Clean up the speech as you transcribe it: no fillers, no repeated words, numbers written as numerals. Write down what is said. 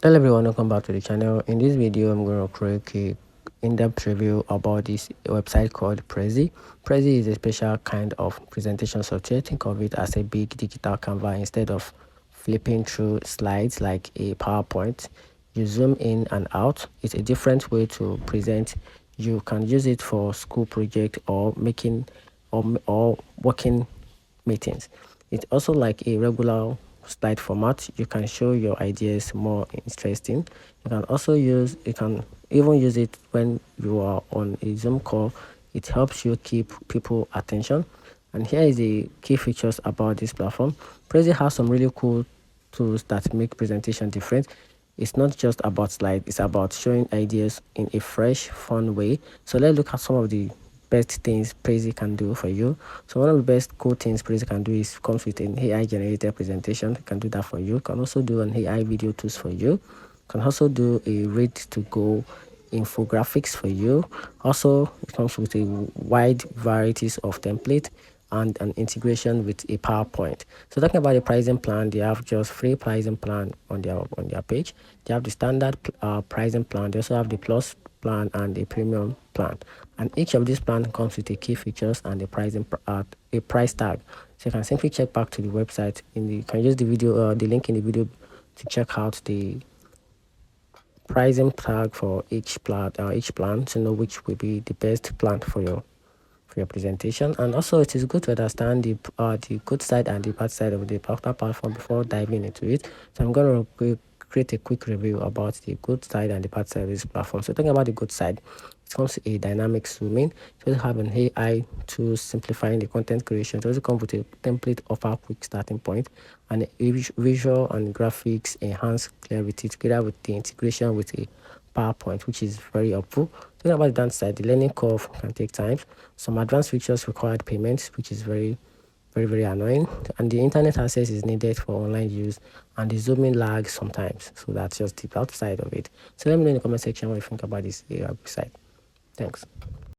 Hello everyone, welcome back to the channel. In this video I'm going to create a in-depth review about this website called Prezi. Prezi is a special kind of presentation software. Think of it as a big digital canvas. Instead of flipping through slides like a PowerPoint, you zoom in and out. It's a different way to present. You can use it for school project or making or working meetings. It's also like a regular slide format. You can show your ideas more interesting. You can even use it when you are on a Zoom call. It helps you keep people attention. And here is the key features about this platform. Prezi has some really cool tools that make presentation different. It's not just about slides, it's about showing ideas in a fresh, fun way. So let's look at some of the best things Prezi can do for you. So one of the best cool things Prezi can do is comes with an AI generated presentation. It can do that for you. It can also do an AI video tools for you. It can also do a ready to go infographics for you. Also, it comes with a wide varieties of template and an integration with a PowerPoint. So talking about the pricing plan, they have just free pricing plan on their page. They have the standard pricing plan. They also have the plus plan and the premium plan. And each of these plans comes with the key features and the pricing a price tag. So you can simply check back to the website. You can use the video, the link in the video to check out the pricing tag for each plan to know which will be the best plan for your presentation. And also it is good to understand the good side and the bad side of the partner platform before diving into it. So I'm going to create a quick review about the good side and the bad side of this platform. So talking about the good side, it comes to a dynamic zooming. So you have an AI to simplifying the content creation. It also comes with a template offer quick starting point and a visual and graphics enhance clarity together with the integration with a PowerPoint, which is very helpful. Talking about the downside, the learning curve can take time. Some advanced features required payments, which is very annoying. And the internet access is needed for online use, and the zooming lag sometimes. So that's just the outside of it. So let me know in the comment section what you think about this website. Thanks.